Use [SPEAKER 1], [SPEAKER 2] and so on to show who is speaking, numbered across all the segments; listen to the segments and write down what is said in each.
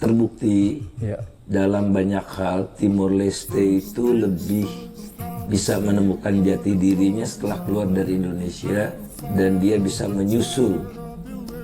[SPEAKER 1] Terbukti
[SPEAKER 2] Ya.
[SPEAKER 1] dalam banyak hal Timor Leste itu lebih bisa menemukan jati dirinya setelah keluar dari Indonesia, dan dia bisa menyusul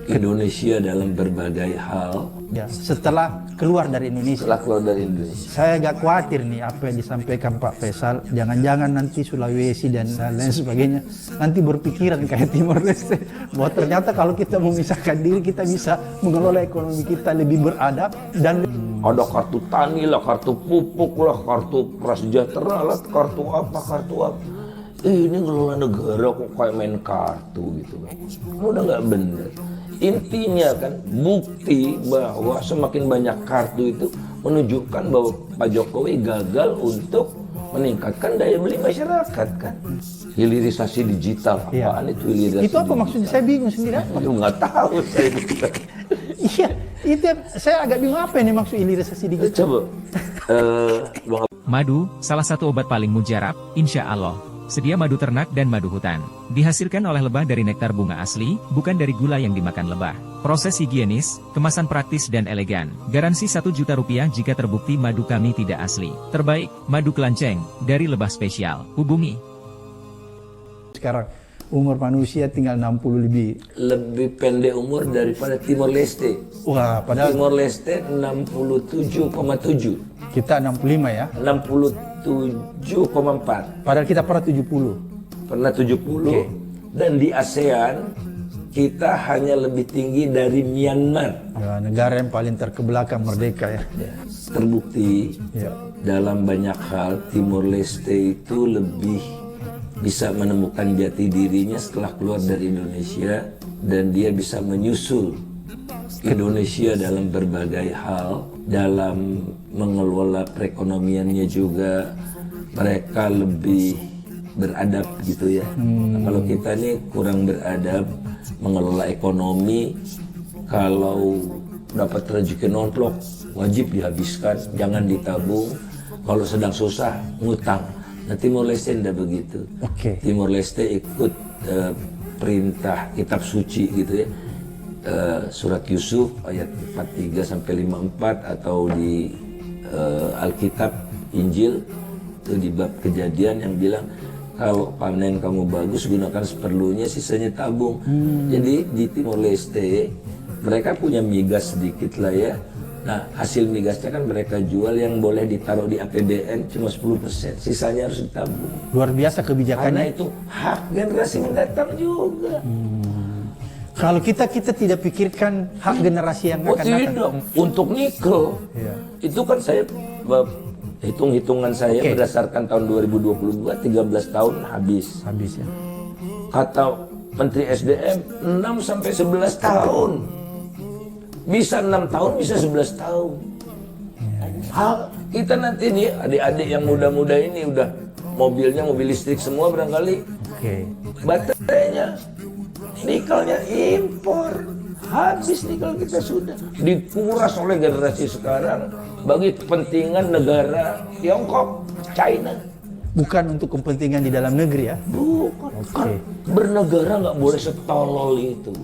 [SPEAKER 1] Indonesia dalam berbagai hal
[SPEAKER 2] Ya, setelah keluar dari Indonesia.
[SPEAKER 1] setelah keluar dari Indonesia.
[SPEAKER 2] Saya agak khawatir nih apa yang disampaikan Pak Faisal. Jangan-jangan nanti Sulawesi dan lain sebagainya nanti berpikiran kayak Timor Leste, bahwa ternyata kalau kita memisahkan diri kita bisa mengelola ekonomi kita lebih beradab dan
[SPEAKER 1] Ada kartu tani lah, kartu pupuk lah, kartu prasejahtera lah, kartu apa. Ini ngelola negara kok kayak main kartu gitu kan. Udah nggak bener. Intinya kan bukti bahwa semakin banyak kartu itu menunjukkan bahwa Pak Jokowi gagal untuk meningkatkan daya beli masyarakat kan. Hilirisasi digital, apaan itu hilirisasi?
[SPEAKER 2] itu apa maksudnya? Saya bingung sendiri.
[SPEAKER 1] Aduh, nggak tahu saya.
[SPEAKER 2] Iya, itu saya agak bingung apa ini maksud hilirisasi digital.
[SPEAKER 1] Coba, Bang
[SPEAKER 3] Madu, salah satu obat paling mujarab, insya Allah. Sedia madu ternak dan madu hutan. Dihasilkan oleh lebah dari nektar bunga asli, bukan dari gula yang dimakan lebah. Proses higienis, kemasan praktis dan elegan. Garansi 1 juta rupiah jika terbukti madu kami tidak asli. Terbaik, madu kelanceng, dari lebah spesial. Hubungi.
[SPEAKER 2] Sekarang umur manusia tinggal 60
[SPEAKER 1] lebih pendek umur daripada Timor Leste.
[SPEAKER 2] Wah, padahal
[SPEAKER 1] Timor Leste 67,7.
[SPEAKER 2] kita 65 ya.
[SPEAKER 1] 67,4.
[SPEAKER 2] Padahal kita pernah 70.
[SPEAKER 1] Pernah 70.
[SPEAKER 2] Oke.
[SPEAKER 1] Dan di ASEAN kita hanya lebih tinggi dari Myanmar.
[SPEAKER 2] Ya, negara yang paling terkebelakang merdeka ya.
[SPEAKER 1] Terbukti
[SPEAKER 2] Ya.
[SPEAKER 1] dalam banyak hal Timor Leste itu lebih bisa menemukan jati dirinya setelah keluar dari Indonesia, dan dia bisa menyusul Indonesia dalam berbagai hal. Dalam mengelola perekonomiannya juga mereka lebih beradab gitu ya. Nah, kalau kita ini kurang beradab mengelola ekonomi. Kalau dapat rezeki nonplok wajib dihabiskan, jangan ditabung. Kalau sedang susah ngutang. Nah, Timor Leste tidak begitu.
[SPEAKER 2] Oke.
[SPEAKER 1] Timor Leste ikut perintah kitab suci gitu ya. Surat Yusuf ayat 43 sampai 54, atau di Alkitab Injil itu di bab Kejadian yang bilang kalau panen kamu bagus gunakan seperlunya, sisanya tabung. Jadi di Timor Leste mereka punya migas sedikit lah ya. Nah, hasil migasnya kan mereka jual, yang boleh ditaruh di APBN cuma 10%, sisanya harus ditabung.
[SPEAKER 2] Luar biasa
[SPEAKER 1] Karena
[SPEAKER 2] kebijakannya.
[SPEAKER 1] itu hak generasi mendatang juga.
[SPEAKER 2] Kalau kita tidak pikirkan hak generasi yang akan datang.
[SPEAKER 1] Tidak, untuk nikel
[SPEAKER 2] Iya.
[SPEAKER 1] itu kan saya hitung-hitungan saya
[SPEAKER 2] Oke.
[SPEAKER 1] berdasarkan tahun 2022 13 tahun habis.
[SPEAKER 2] Habis ya.
[SPEAKER 1] Kata Menteri SDM 6 sampai 11 tahun. Bisa 6 tahun, bisa 11 tahun. Kita nanti nih adik-adik yang muda-muda ini udah mobilnya mobil listrik semua barangkali.
[SPEAKER 2] Oke.
[SPEAKER 1] Baterainya, nikelnya impor. Habis nikel kita sudah dikuras oleh generasi sekarang bagi kepentingan negara Tiongkok, China.
[SPEAKER 2] Bukan untuk kepentingan di dalam negeri ya.
[SPEAKER 1] Bukan.
[SPEAKER 2] Oke.
[SPEAKER 1] Kan bernegara nggak boleh setolol itu.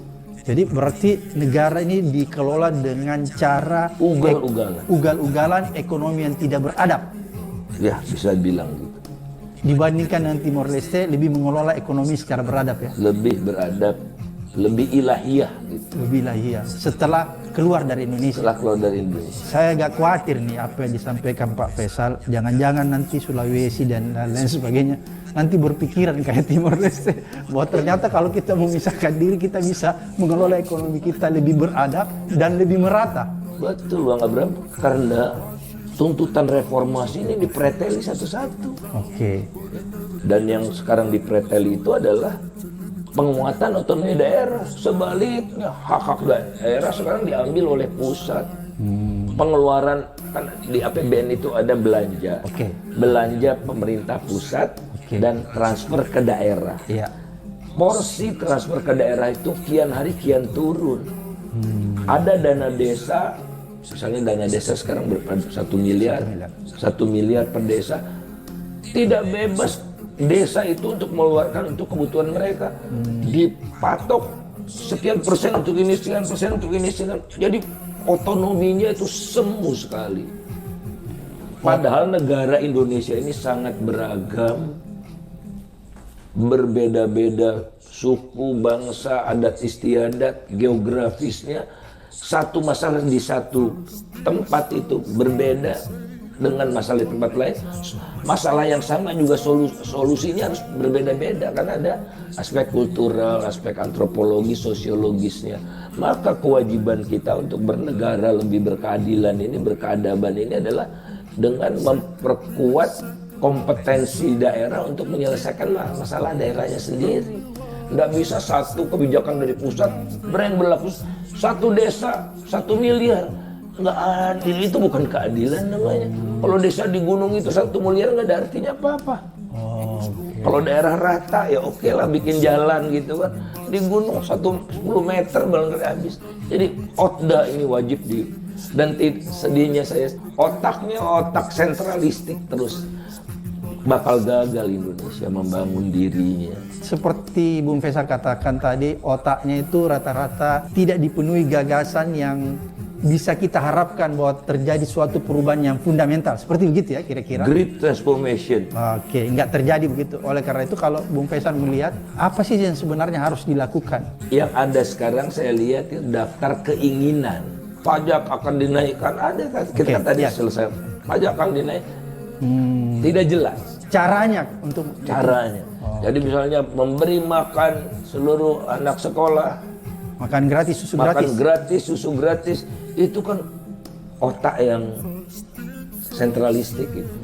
[SPEAKER 2] Jadi berarti negara ini dikelola dengan cara
[SPEAKER 1] Ugal-ugalan.
[SPEAKER 2] ugal-ugalan ekonomi yang tidak beradab.
[SPEAKER 1] Ya, bisa bilang gitu.
[SPEAKER 2] Dibandingkan dengan Timor Leste lebih mengelola ekonomi secara beradab ya.
[SPEAKER 1] Lebih beradab, lebih ilahiyah gitu.
[SPEAKER 2] Lebih lah iya. Setelah keluar dari Indonesia.
[SPEAKER 1] Setelah keluar dari Indonesia.
[SPEAKER 2] Saya agak khawatir nih apa yang disampaikan Pak Faisal. Jangan-jangan nanti Sulawesi dan lain sebagainya nanti berpikiran kayak Timor Leste, bahwa ternyata kalau kita memisahkan diri kita bisa mengelola ekonomi kita lebih beradab dan lebih merata.
[SPEAKER 1] Betul Bang Abraham, karena tuntutan reformasi ini dipreteli satu-satu.
[SPEAKER 2] Oke.
[SPEAKER 1] Dan yang sekarang dipreteli itu adalah penguatan otonomi daerah. Sebaliknya hak-hak daerah sekarang diambil oleh pusat. Pengeluaran kan di APBN itu ada belanja.
[SPEAKER 2] Oke.
[SPEAKER 1] Belanja pemerintah pusat dan transfer ke daerah.
[SPEAKER 2] Iya.
[SPEAKER 1] Porsi transfer ke daerah itu kian hari kian turun. Ada dana desa, misalnya dana desa sekarang berapa? 1 miliar. 1 miliar per desa. Tidak bebas desa itu untuk mengeluarkan untuk kebutuhan mereka. Dipatok sekian persen untuk ini, sekian persen untuk ini, sekian. Jadi otonominya itu semu sekali. Padahal negara Indonesia ini sangat beragam, berbeda-beda suku, bangsa, adat istiadat, geografisnya. Satu masalah di satu tempat itu berbeda dengan masalah di tempat lain. Masalah yang sama juga solusinya harus berbeda-beda, karena ada aspek kultural, aspek antropologi, sosiologisnya. Maka kewajiban kita untuk bernegara lebih berkeadilan ini, berkeadaban ini adalah dengan memperkuat kompetensi daerah untuk menyelesaikan masalah daerahnya sendiri. Nggak bisa satu kebijakan dari pusat yang berlaku satu desa 1 miliar. Nggak adil, itu bukan keadilan namanya. Kalau desa di gunung itu 1 miliar nggak ada artinya apa-apa. Kalau daerah rata ya oke lah bikin jalan gitu kan. Di gunung 10 meter belum habis. Jadi Otda ini wajib dan sedihnya saya otaknya otak sentralistik terus. Bakal gagal Indonesia membangun dirinya.
[SPEAKER 2] Seperti Bung Faisal katakan tadi, otaknya itu rata-rata tidak dipenuhi gagasan yang bisa kita harapkan bahwa terjadi suatu perubahan yang fundamental. Seperti begitu ya kira-kira?
[SPEAKER 1] Great transformation.
[SPEAKER 2] Oke, nggak terjadi begitu. Oleh karena itu kalau Bung Faisal melihat, apa sih yang sebenarnya harus dilakukan?
[SPEAKER 1] Yang ada sekarang saya lihat itu daftar keinginan. Pajak akan dinaikkan, ada kan? Kita tadi selesai. Pajak akan dinaik. Tidak jelas.
[SPEAKER 2] Caranya untuk
[SPEAKER 1] caranya. Jadi misalnya memberi makan seluruh anak sekolah,
[SPEAKER 2] makan gratis, susu
[SPEAKER 1] makan
[SPEAKER 2] gratis.
[SPEAKER 1] gratis, susu gratis, itu kan otak yang sentralistik itu.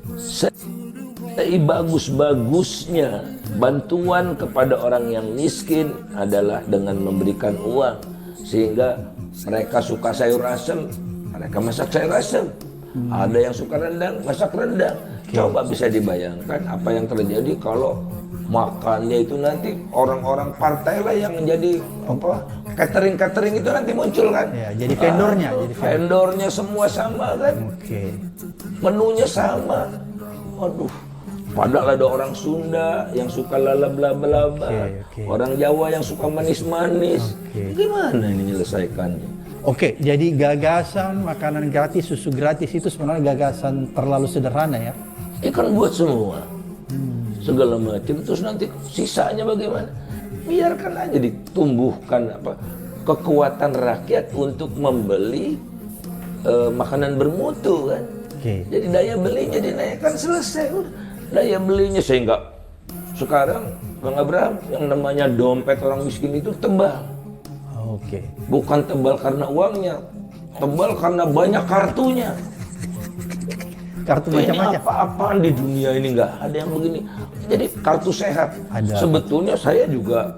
[SPEAKER 1] Bagus-bagusnya bantuan kepada orang yang miskin adalah dengan memberikan uang, sehingga mereka suka sayur asem, mereka masak sayur asem. Ada yang suka rendang, masak rendang. Coba bisa dibayangkan apa yang terjadi kalau makannya itu nanti orang-orang partai lah yang menjadi catering itu nanti muncul kan?
[SPEAKER 2] Ya, jadi vendornya.
[SPEAKER 1] Vendornya semua sama kan? Menunya sama. Waduh. Padahal ada orang Sunda yang suka lalab-laba, orang Jawa yang suka manis-manis. Gimana ini menyelesaikannya?
[SPEAKER 2] Oke, jadi gagasan makanan gratis, susu gratis itu sebenarnya gagasan terlalu sederhana ya?
[SPEAKER 1] Kan buat semua, segala macam. Terus nanti sisanya bagaimana? Biarkan aja ditumbuhkan kekuatan rakyat untuk membeli makanan bermutu kan? Jadi daya belinya dinaikkan, selesai udah. Daya belinya sehingga sekarang Bang Abraham yang namanya dompet orang miskin itu tebal. Bukan tebal karena uangnya, tebal karena banyak kartunya.
[SPEAKER 2] Kartu macam-macam.
[SPEAKER 1] Apa-apaan di dunia ini nggak ada yang begini. Jadi kartu sehat. Sebetulnya saya juga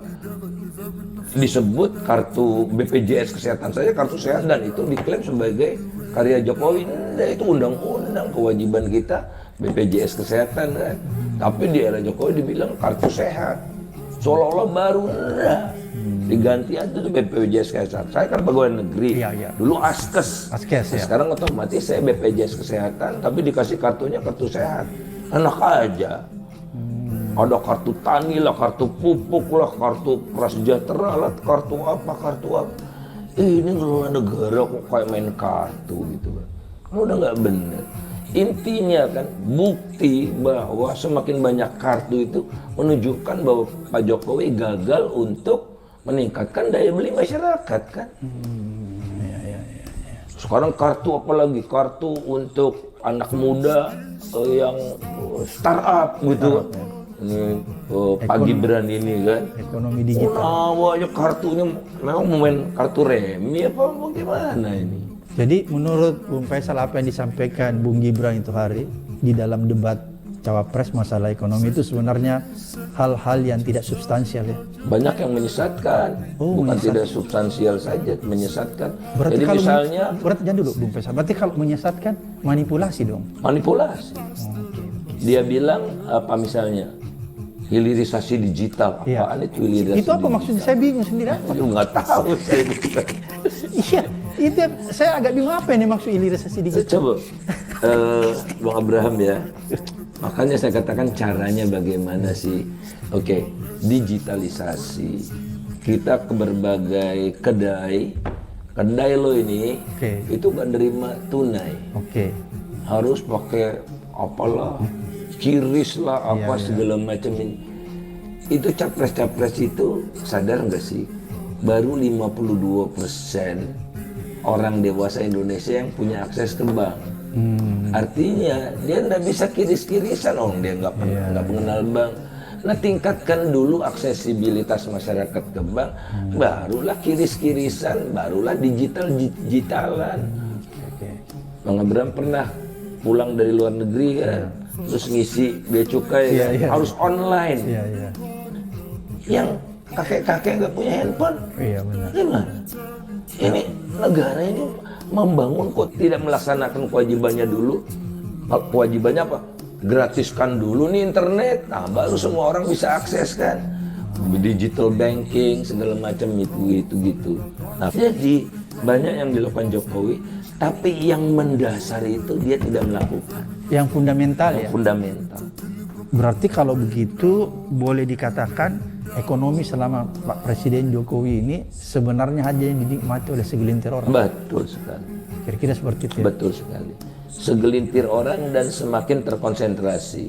[SPEAKER 1] disebut kartu BPJS kesehatan saya kartu sehat, dan itu diklaim sebagai karya Jokowi. Nah, itu undang-undang kewajiban kita BPJS kesehatan kan. Tapi di era Jokowi dibilang kartu sehat. Seolah-olah baru diganti aja tuh BPJS kesehatan. Saya kan pegawai negeri. Dulu Askes ya. Sekarang otomatis saya BPJS kesehatan, tapi dikasih kartunya kartu sehat. Enak aja. Ada kartu tani lah, kartu pupuk lah, kartu prasejahtera lah, kartu apa. Ini ngelola negara kok kayak main kartu gitu kan. Udah nggak bener. Intinya kan bukti bahwa semakin banyak kartu itu menunjukkan bahwa Pak Jokowi gagal untuk meningkatkan daya beli masyarakat kan. Sekarang kartu apalagi, kartu untuk anak muda yang startup gitu. Ini Pak Gibran ini kan.
[SPEAKER 2] Ekonomi digital.
[SPEAKER 1] Awalnya kartunya memang main kartu remi apa bagaimana ini?
[SPEAKER 2] Jadi menurut Bung Faisal, apa yang disampaikan Bung Gibran itu hari di dalam debat Cawapres masalah ekonomi itu sebenarnya hal-hal yang tidak substansial ya? Banyak
[SPEAKER 1] yang menyesatkan, bukan tidak substansial saja, menyesatkan.
[SPEAKER 2] Berarti
[SPEAKER 1] jadi
[SPEAKER 2] kalau
[SPEAKER 1] misalnya,
[SPEAKER 2] jangan dulu Bung Faisal, berarti kalau menyesatkan manipulasi dong?
[SPEAKER 1] Manipulasi. Dia bilang apa misalnya? Hilirisasi digital, apaan itu hilirisasi?
[SPEAKER 2] Itu apa maksudnya? Saya bingung sendiri.
[SPEAKER 1] Aduh, nggak tahu saya.
[SPEAKER 2] Iya, itu saya agak bingung apa ini maksud hilirisasi digital.
[SPEAKER 1] Coba, Bang Abraham ya. Makanya saya katakan caranya bagaimana sih? Oke, digitalisasi. Kita ke berbagai kedai, kedai lo ini
[SPEAKER 2] Oke.
[SPEAKER 1] itu gak nerima tunai,
[SPEAKER 2] Oke.
[SPEAKER 1] harus pakai apalah, kiris lah, apa segala macam ini. Itu capres-capres itu sadar nggak sih? Baru 52% orang dewasa Indonesia yang punya akses ke bank. Artinya dia nggak bisa kiris-kirisan, dia nggak pernah nggak mengenal bank. Nah, tingkatkan dulu aksesibilitas masyarakat ke bank, barulah kiris-kirisan, barulah digitalan. Bang Abraham pernah pulang dari luar negeri kan, terus ngisi bea cukai harus online. Yang kakek-kakek nggak punya handphone, gimana? Ini negara ini membangun kok tidak melaksanakan kewajibannya dulu. Kewajibannya apa? Gratiskan dulu nih internet, nah baru semua orang bisa akses kan, digital banking segala macam itu gitu. Nah, jadi banyak yang dilakukan Jokowi, tapi yang mendasar itu dia tidak melakukan.
[SPEAKER 2] Yang fundamental
[SPEAKER 1] Yang
[SPEAKER 2] ya.
[SPEAKER 1] fundamental.
[SPEAKER 2] Berarti kalau begitu boleh dikatakan ekonomi selama Pak Presiden Jokowi ini sebenarnya hanya yang dinikmati oleh segelintir orang.
[SPEAKER 1] Betul sekali.
[SPEAKER 2] Kira-kira seperti itu.
[SPEAKER 1] Betul sekali. Segelintir orang dan semakin terkonsentrasi.